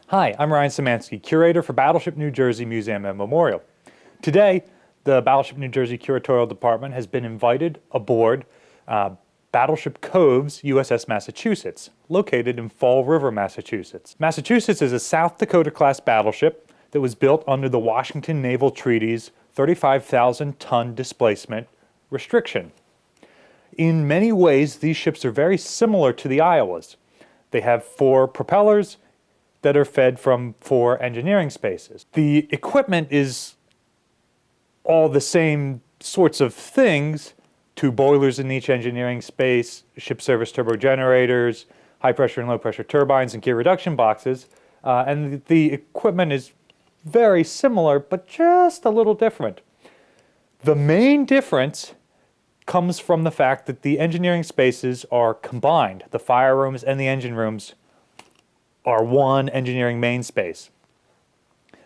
Hi, I'm Ryan Szymanski, curator for Battleship New Jersey Museum and Memorial. Today, the Battleship New Jersey Curatorial Department has been invited aboard Battleship Cove's USS Massachusetts, located in Fall River, Massachusetts. Massachusetts is a South Dakota-class battleship that was built under the Washington Naval Treaty's 35,000-ton displacement restriction. In many ways, these ships are very similar to the Iowas. They have 4 propellers that are fed from 4 engineering spaces. The equipment is all the same sorts of things: 2 boilers in each engineering space, ship service turbo generators, high pressure and low pressure turbines, and gear reduction boxes. And the equipment is very similar, but just a little different. The main difference comes from the fact that the engineering spaces are combined. The fire rooms and the engine rooms are one engineering main space.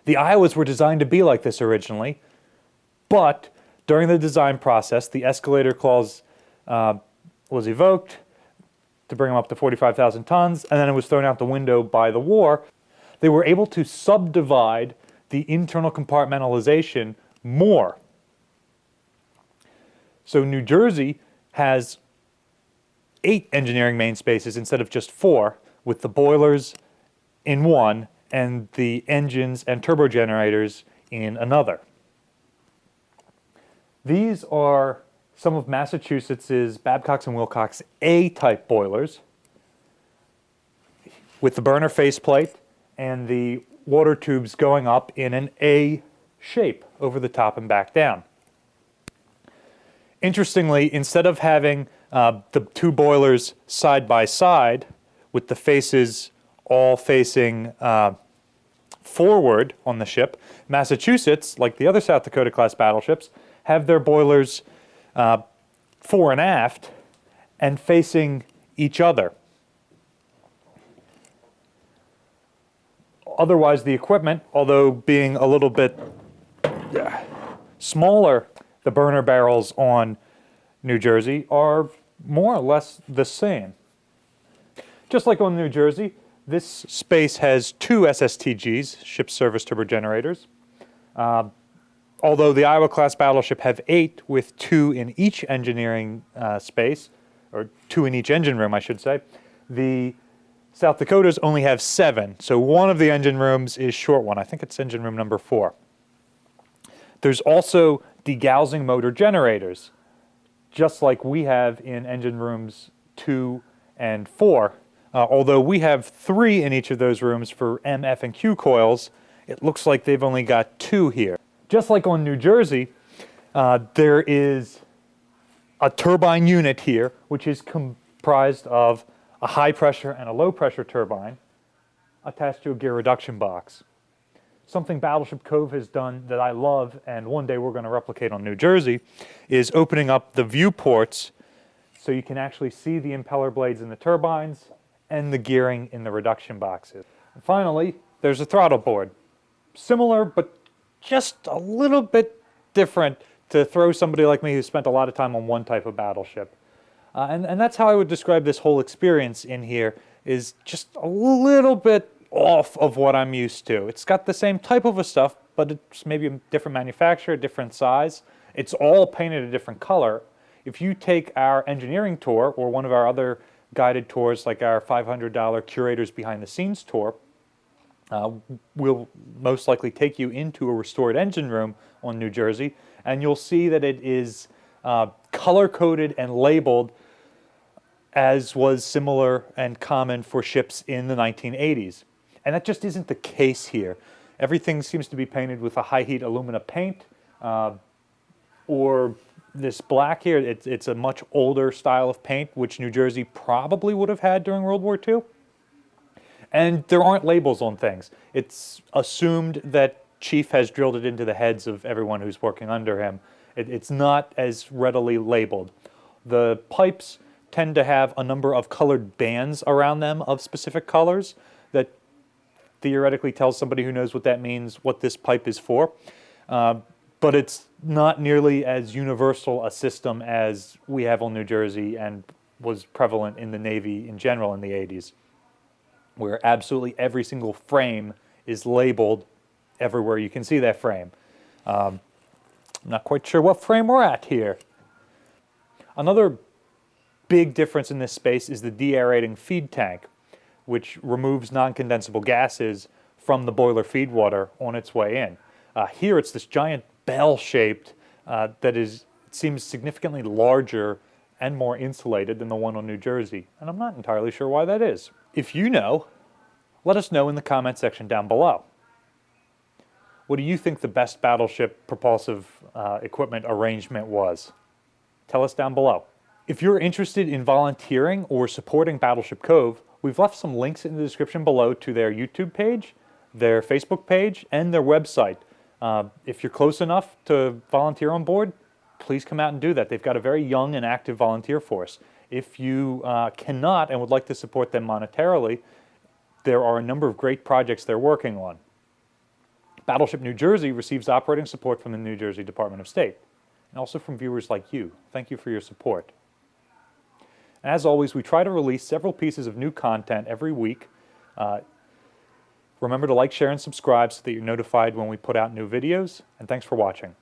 The Iowas were designed to be like this originally, but during the design process, the escalator clause was evoked to bring them up to 45,000 tons, and then it was thrown out the window by the war. They were able to subdivide the internal compartmentalization more. So New Jersey has 8 engineering main spaces instead of just 4, with the boilers in one and the engines and turbo generators in another. These are some of Massachusetts's Babcock's and Wilcox A-type boilers with the burner faceplate and the water tubes going up in an A shape over the top and back down. Interestingly, instead of having the 2 boilers side by side with the faces all facing forward on the ship, Massachusetts, like the other South Dakota class battleships, have their boilers fore and aft and facing each other. Otherwise, the equipment, although being a little bit smaller, the burner barrels on New Jersey are more or less the same. Just like on New Jersey, this space has 2 SSTGs, ship service turbo generators. Although the Iowa-class battleship have 8 with 2 in each engineering space, or 2 in each engine room, I should say, the South Dakotas only have 7. So one of the engine rooms is short one. I think it's engine room number 4. There's also degaussing motor generators, just like we have in engine rooms 2 and 4. Although we have 3 in each of those rooms for M, F, and Q coils, it looks like they've only got 2 here. Just like on New Jersey, there is a turbine unit here, which is comprised of a high pressure and a low pressure turbine attached to a gear reduction box. Something Battleship Cove has done that I love, and one day we're going to replicate on New Jersey, is opening up the viewports so you can actually see the impeller blades in the turbines and the gearing in the reduction boxes. And finally, there's a throttle board. Similar, but just a little bit different to throw somebody like me who spent a lot of time on one type of battleship. And that's how I would describe this whole experience in here, is just a little bit off of what I'm used to. It's got the same type of a stuff, but it's maybe a different manufacturer, different size. It's all painted a different color. If you take our engineering tour or one of our other guided tours, like our $500 Curators Behind the Scenes tour, we'll most likely take you into a restored engine room on New Jersey, and you'll see that it is color-coded and labeled as was similar and common for ships in the 1980s. And that just isn't the case here. Everything seems to be painted with a high-heat alumina paint, or this black here. It's a much older style of paint, which New Jersey probably would have had during World War II. And there aren't labels on things. It's assumed that Chief has drilled it into the heads of everyone who's working under him. It's not as readily labeled. The pipes tend to have a number of colored bands around them of specific colors that theoretically tells somebody who knows what that means what this pipe is for. But it's not nearly as universal a system as we have on New Jersey and was prevalent in the Navy in general in the 80s. where absolutely every single frame is labeled everywhere you can see that frame. I'm not quite sure what frame we're at here. Another big difference in this space is the deaerating feed tank, which removes non-condensable gases from the boiler feed water on its way in. Here it's this giant bell-shaped that seems significantly larger and more insulated than the one on New Jersey, and I'm not entirely sure why that is. If you know, let us know in the comment section down below. What do you think the best battleship propulsive equipment arrangement was? Tell us down below. If you're interested in volunteering or supporting Battleship Cove, we've left some links in the description below to their YouTube page, their Facebook page, and their website. If you're close enough to volunteer on board, please come out and do that. They've got a very young and active volunteer force. If you cannot and would like to support them monetarily, there are a number of great projects they're working on. Battleship New Jersey receives operating support from the New Jersey Department of State, and also from viewers like you. Thank you for your support. As always, we try to release several pieces of new content every week. Remember to like, share, and subscribe so that you're notified when we put out new videos, and thanks for watching.